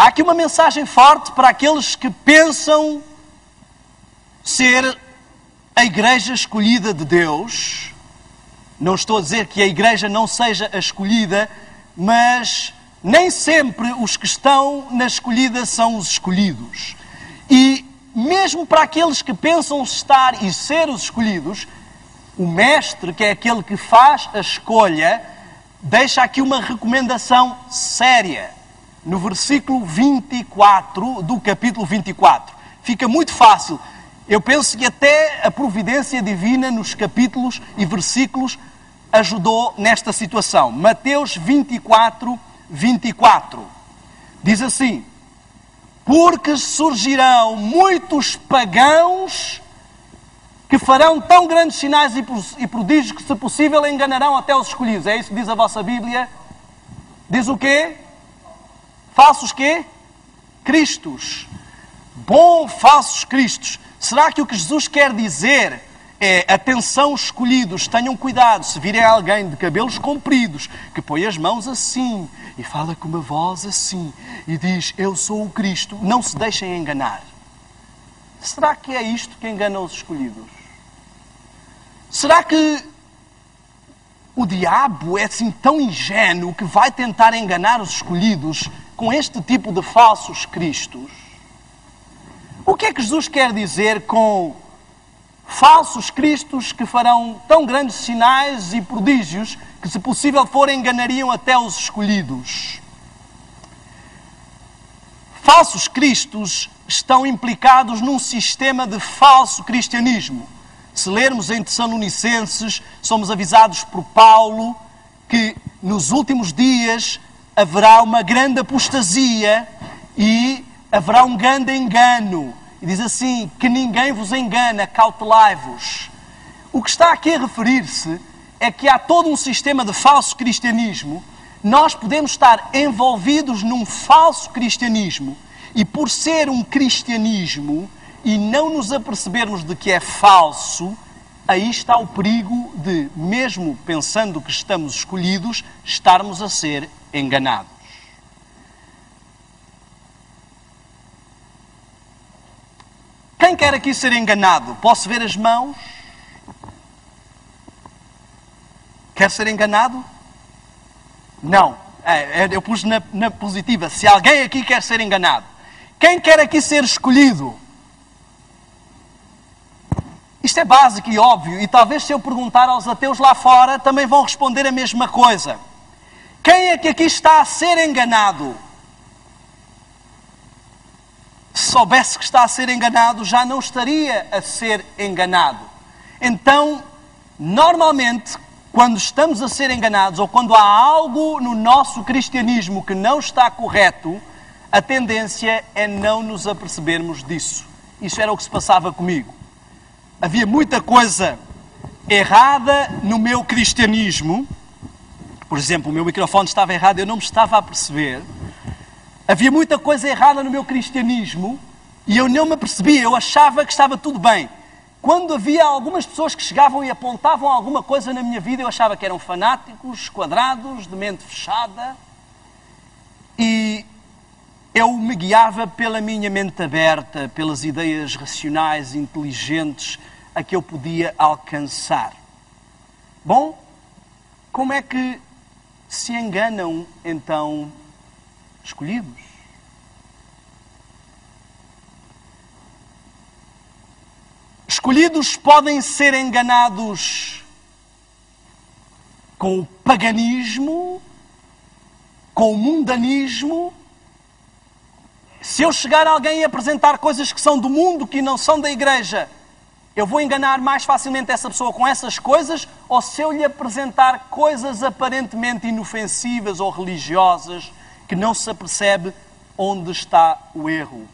Há aqui uma mensagem forte para aqueles que pensam ser a igreja escolhida de Deus. Não estou a dizer que a igreja não seja a escolhida, mas nem sempre os que estão na escolhida são os escolhidos. E mesmo para aqueles que pensam estar e ser os escolhidos, o mestre, que é aquele que faz a escolha, deixa aqui uma recomendação séria. No versículo 24 do capítulo 24. Fica muito fácil. Eu penso que até a providência divina nos capítulos e versículos ajudou nesta situação. Mateus 24, 24. Diz assim: porque surgirão muitos pagãos que farão tão grandes sinais e prodígios que, se possível, enganarão até os escolhidos. É isso que diz a vossa Bíblia? Diz o quê? Falsos quê? Cristos. Bom, falsos cristos. Será que o que Jesus quer dizer é: atenção, escolhidos, tenham cuidado, se virem alguém de cabelos compridos, que põe as mãos assim, e fala com uma voz assim, e diz: eu sou o Cristo, não se deixem enganar. Será que é isto que engana os escolhidos? Será que o diabo é assim tão ingênuo que vai tentar enganar os escolhidos com este tipo de falsos cristos? O que é que Jesus quer dizer com falsos cristos que farão tão grandes sinais e prodígios que, se possível for, enganariam até os escolhidos? Falsos cristos estão implicados num sistema de falso cristianismo. Se lermos em Tessalonicenses, somos avisados por Paulo que nos últimos dias haverá uma grande apostasia e haverá um grande engano. E diz assim: que ninguém vos engana, cautelai-vos. O que está aqui a referir-se é que há todo um sistema de falso cristianismo. Nós podemos estar envolvidos num falso cristianismo e, por ser um cristianismo e não nos apercebermos de que é falso, aí está o perigo de, mesmo pensando que estamos escolhidos, estarmos a ser enganados. Quem quer aqui ser enganado? Posso ver as mãos? Quer ser enganado? Não. Eu pus na positiva. Se alguém aqui quer ser enganado. Quem quer aqui ser escolhido? Isto é básico e óbvio. E talvez, se eu perguntar aos ateus lá fora, também vão responder a mesma coisa. Quem é que aqui está a ser enganado? Se soubesse que está a ser enganado, já não estaria a ser enganado. Então, normalmente, quando estamos a ser enganados ou quando há algo no nosso cristianismo que não está correto, a tendência é não nos apercebermos disso. Isso era o que se passava comigo. Havia muita coisa errada no meu cristianismo. Por exemplo, o meu microfone estava errado, eu não me estava a perceber. Havia muita coisa errada no meu cristianismo e eu não me apercebia, eu achava que estava tudo bem. Quando havia algumas pessoas que chegavam e apontavam alguma coisa na minha vida, eu achava que eram fanáticos, quadrados, de mente fechada. E eu me guiava pela minha mente aberta, pelas ideias racionais, inteligentes, a que eu podia alcançar. Bom, como é que se enganam, então, escolhidos? Escolhidos podem ser enganados com o paganismo, com o mundanismo. Se eu chegar a alguém e apresentar coisas que são do mundo, que não são da igreja, eu vou enganar mais facilmente essa pessoa com essas coisas, ou se eu lhe apresentar coisas aparentemente inofensivas ou religiosas, que não se apercebe onde está o erro.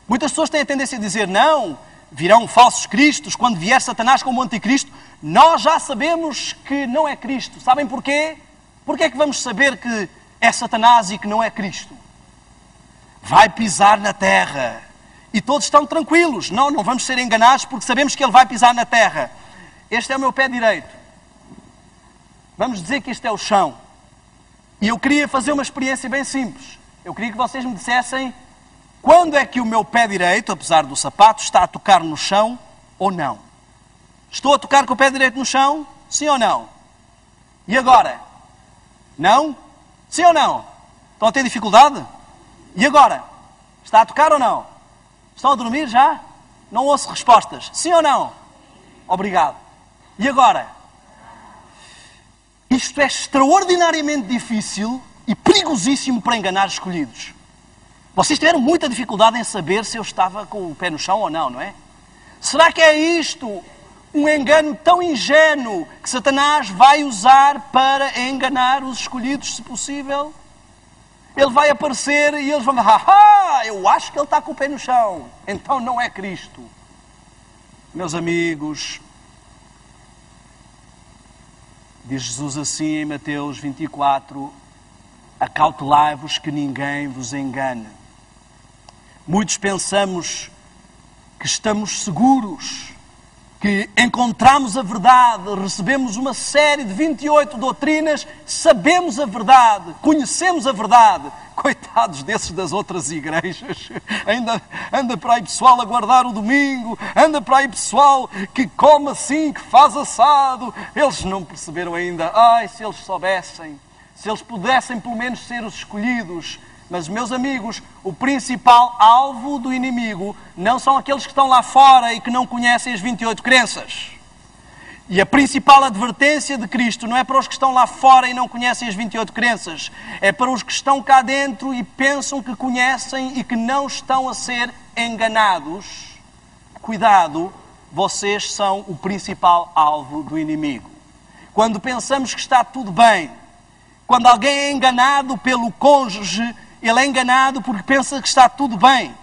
Muitas pessoas têm a tendência a dizer: não, virão falsos cristos, quando vier Satanás como anticristo, nós já sabemos que não é Cristo. Sabem porquê? Porquê é que vamos saber que é Satanás e que não é Cristo? Vai pisar na terra. E todos estão tranquilos. Não vamos ser enganados porque sabemos que ele vai pisar na terra. Este é o meu pé direito. Vamos dizer que este é o chão. E eu queria fazer uma experiência bem simples. Eu queria que vocês me dissessem quando é que o meu pé direito, apesar do sapato, está a tocar no chão ou não. Estou a tocar com o pé direito no chão? Sim ou não? E agora? Não? Sim ou não? Estão a ter dificuldade? E agora? Está a tocar ou não? Estão a dormir já? Não ouço respostas. Sim ou não? Obrigado. E agora? Isto é extraordinariamente difícil e perigosíssimo para enganar os escolhidos. Vocês tiveram muita dificuldade em saber se eu estava com o pé no chão ou não, não é? Será que é isto um engano tão ingênuo que Satanás vai usar para enganar os escolhidos, se possível? Ele vai aparecer e eles vão dizer, eu acho que ele está com o pé no chão. Então não é Cristo. Meus amigos, diz Jesus assim em Mateus 24, acautelai-vos que ninguém vos engane. Muitos pensamos que estamos seguros, que encontramos a verdade, recebemos uma série de 28 doutrinas, sabemos a verdade, conhecemos a verdade. Coitados desses das outras igrejas. Anda para aí pessoal a guardar o domingo, anda para aí pessoal que come assim, que faz assado. Eles não perceberam ainda. Ai, se eles soubessem, se eles pudessem pelo menos ser os escolhidos. Mas, meus amigos, o principal alvo do inimigo não são aqueles que estão lá fora e que não conhecem as 28 crenças. E a principal advertência de Cristo não é para os que estão lá fora e não conhecem as 28 crenças. É para os que estão cá dentro e pensam que conhecem e que não estão a ser enganados. Cuidado, vocês são o principal alvo do inimigo. Quando pensamos que está tudo bem, quando alguém é enganado pelo cônjuge, ele é enganado porque pensa que está tudo bem.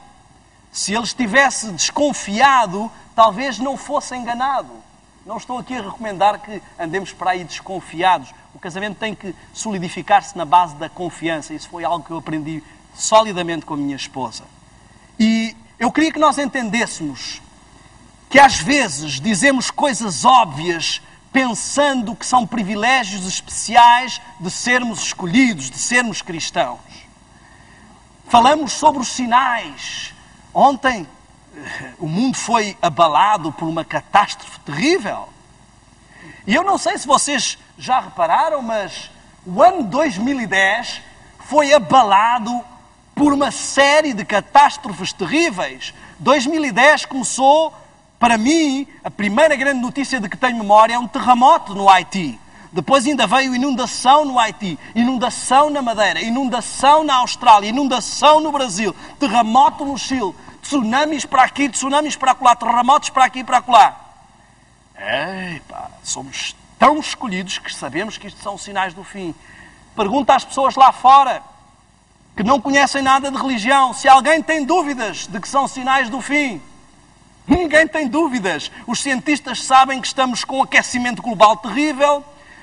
Se ele estivesse desconfiado, talvez não fosse enganado. Não estou aqui a recomendar que andemos para aí desconfiados. O casamento tem que solidificar-se na base da confiança. Isso foi algo que eu aprendi solidamente com a minha esposa. E eu queria que nós entendêssemos que às vezes dizemos coisas óbvias pensando que são privilégios especiais de sermos escolhidos, de sermos cristãos. Falamos sobre os sinais. Ontem o mundo foi abalado por uma catástrofe terrível. E eu não sei se vocês já repararam, mas o ano 2010 foi abalado por uma série de catástrofes terríveis. 2010 começou, para mim, a primeira grande notícia de que tenho memória é um terremoto no Haiti. Depois ainda veio inundação no Haiti, inundação na Madeira, inundação na Austrália, inundação no Brasil, terremoto no Chile, tsunamis para aqui, tsunamis para acolá, terremotos para aqui e para acolá. Somos tão escolhidos que sabemos que isto são sinais do fim. Pergunta às pessoas lá fora que não conhecem nada de religião se alguém tem dúvidas de que são sinais do fim. Ninguém tem dúvidas. Os cientistas sabem que estamos com um aquecimento global terrível.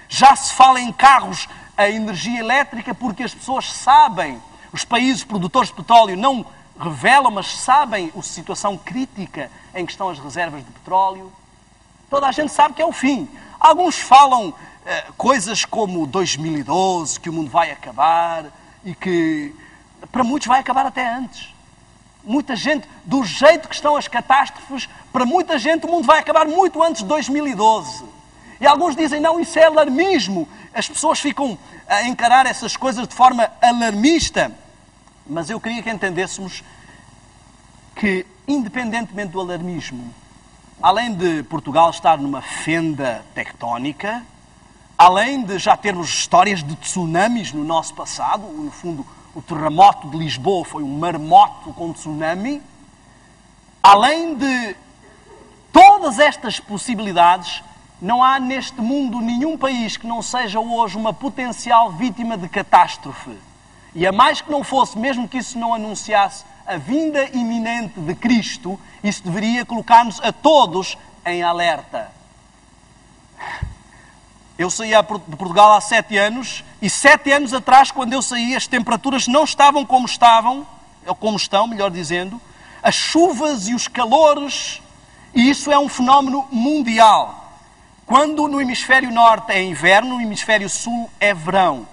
Já se fala em carros a energia elétrica porque as pessoas sabem. Os países produtores de petróleo não revelam, mas sabem a situação crítica em que estão as reservas de petróleo. Toda a gente sabe que é o fim. Alguns falam coisas como 2012, que o mundo vai acabar e que para muitos vai acabar até antes. Muita gente, do jeito que estão as catástrofes, para muita gente o mundo vai acabar muito antes de 2012. E alguns dizem, não, isso é alarmismo. As pessoas ficam a encarar essas coisas de forma alarmista. Mas eu queria que entendêssemos que, independentemente do alarmismo, além de Portugal estar numa fenda tectónica, além de já termos histórias de tsunamis no nosso passado, no fundo, o terremoto de Lisboa foi um maremoto com tsunami, além de todas estas possibilidades, não há neste mundo nenhum país que não seja hoje uma potencial vítima de catástrofe. E a mais que não fosse, mesmo que isso não anunciasse a vinda iminente de Cristo, isso deveria colocar-nos a todos em alerta. Eu saí de Portugal há 7 anos e 7 anos atrás, quando eu saí, as temperaturas não estavam como estavam, ou como estão, melhor dizendo, as chuvas e os calores, e isso é um fenómeno mundial. Quando no hemisfério norte é inverno, no hemisfério sul é verão.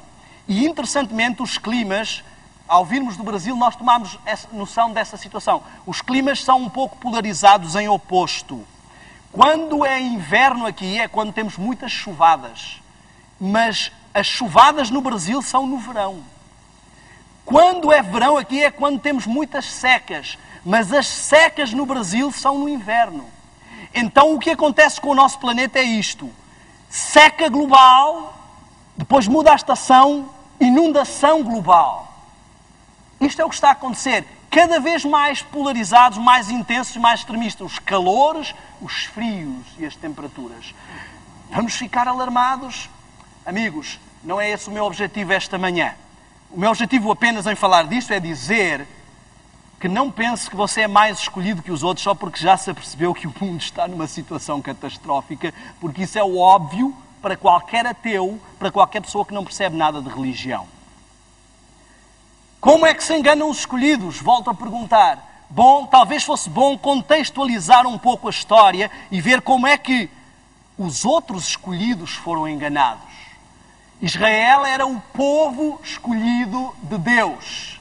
E, interessantemente, os climas ao virmos do Brasil, nós tomamos essa noção dessa situação. Os climas são um pouco polarizados em oposto. Quando é inverno aqui, é quando temos muitas chuvadas. Mas as chuvadas no Brasil são no verão. Quando é verão aqui, é quando temos muitas secas. Mas as secas no Brasil são no inverno. Então, o que acontece com o nosso planeta é isto. Seca global, depois muda a estação, inundação global. Isto é o que está a acontecer. Cada vez mais polarizados, mais intensos e mais extremistas. Os calores, os frios e as temperaturas. Vamos ficar alarmados? Amigos, não é esse o meu objetivo esta manhã. O meu objetivo apenas em falar disto é dizer que não pense que você é mais escolhido que os outros só porque já se apercebeu que o mundo está numa situação catastrófica, porque isso é o óbvio para qualquer ateu, para qualquer pessoa que não percebe nada de religião. Como é que se enganam os escolhidos? Volto a perguntar. Bom, talvez fosse bom contextualizar um pouco a história e ver como é que os outros escolhidos foram enganados. Israel era o povo escolhido de Deus.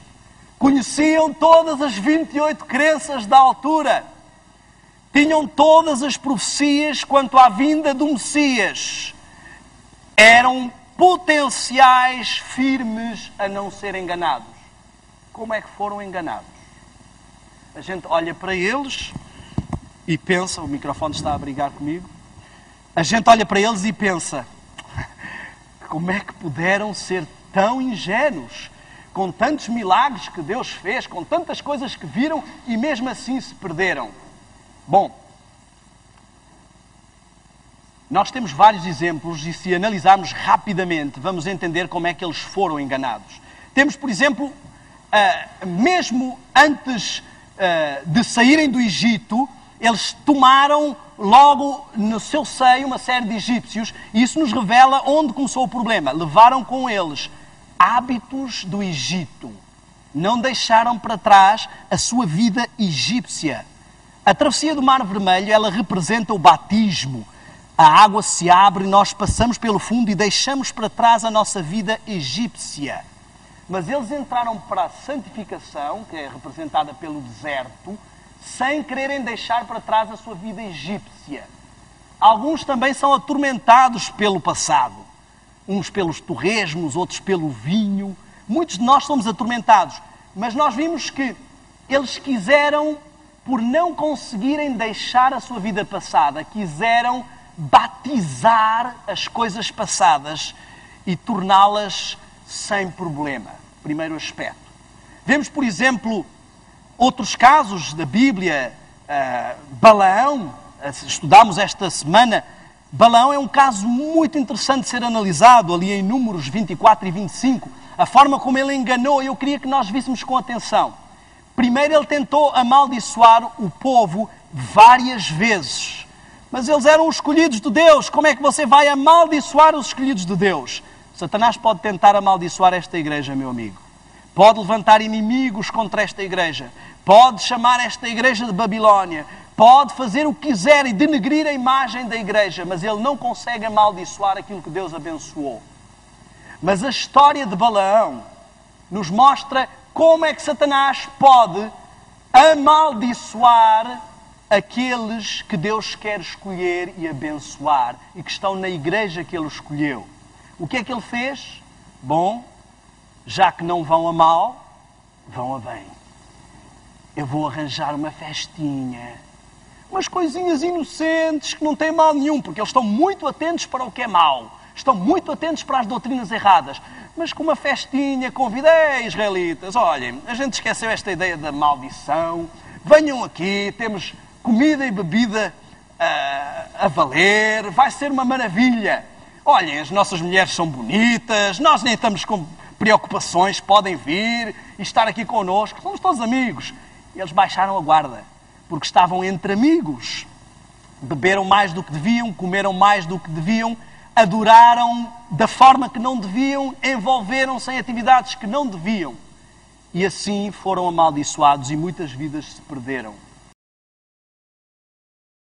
Conheciam todas as 28 crenças da altura. Tinham todas as profecias quanto à vinda do Messias. Eram potenciais firmes a não serem enganados. Como é que foram enganados? A gente olha para eles e pensa, o microfone está a brigar comigo, a gente olha para eles e pensa, como é que puderam ser tão ingênuos? Com tantos milagres que Deus fez, com tantas coisas que viram e mesmo assim se perderam. Bom, nós temos vários exemplos e se analisarmos rapidamente vamos entender como é que eles foram enganados. Temos, por exemplo, mesmo antes de saírem do Egito, eles tomaram logo no seu seio uma série de egípcios e isso nos revela onde começou o problema. Levaram com eles hábitos do Egito. Não deixaram para trás a sua vida egípcia. A travessia do Mar Vermelho, ela representa o batismo. A água se abre, nós passamos pelo fundo e deixamos para trás a nossa vida egípcia. Mas eles entraram para a santificação, que é representada pelo deserto, sem quererem deixar para trás a sua vida egípcia. Alguns também são atormentados pelo passado. Uns pelos torresmos, outros pelo vinho. Muitos de nós somos atormentados. Mas nós vimos que eles quiseram, por não conseguirem deixar a sua vida passada, quiseram batizar as coisas passadas e torná-las sem problema. Primeiro aspecto. Vemos, por exemplo, outros casos da Bíblia. Balaão, estudámos esta semana. Balaão é um caso muito interessante de ser analisado, ali em Números 24 e 25. A forma como ele enganou, eu queria que nós víssemos com atenção. Primeiro ele tentou amaldiçoar o povo várias vezes. Mas eles eram os escolhidos de Deus. Como é que você vai amaldiçoar os escolhidos de Deus? Satanás pode tentar amaldiçoar esta igreja, meu amigo. Pode levantar inimigos contra esta igreja. Pode chamar esta igreja de Babilónia. Pode fazer o que quiser e denegrir a imagem da igreja, mas ele não consegue amaldiçoar aquilo que Deus abençoou. Mas a história de Balaão nos mostra como é que Satanás pode amaldiçoar aqueles que Deus quer escolher e abençoar e que estão na igreja que ele escolheu. O que é que ele fez? Bom, já que não vão a mal, vão a bem. Eu vou arranjar uma festinha. Umas coisinhas inocentes que não têm mal nenhum, porque eles estão muito atentos para o que é mau. Estão muito atentos para as doutrinas erradas. Mas com uma festinha, convidei israelitas. Olhem, a gente esqueceu esta ideia da maldição. Venham aqui, temos comida e bebida a valer. Vai ser uma maravilha. Olhem, as nossas mulheres são bonitas. Nós nem estamos com preocupações. Podem vir e estar aqui connosco. Somos todos amigos. E eles baixaram a guarda. Porque estavam entre amigos. Beberam mais do que deviam, comeram mais do que deviam, adoraram da forma que não deviam, envolveram-se em atividades que não deviam. E assim foram amaldiçoados e muitas vidas se perderam.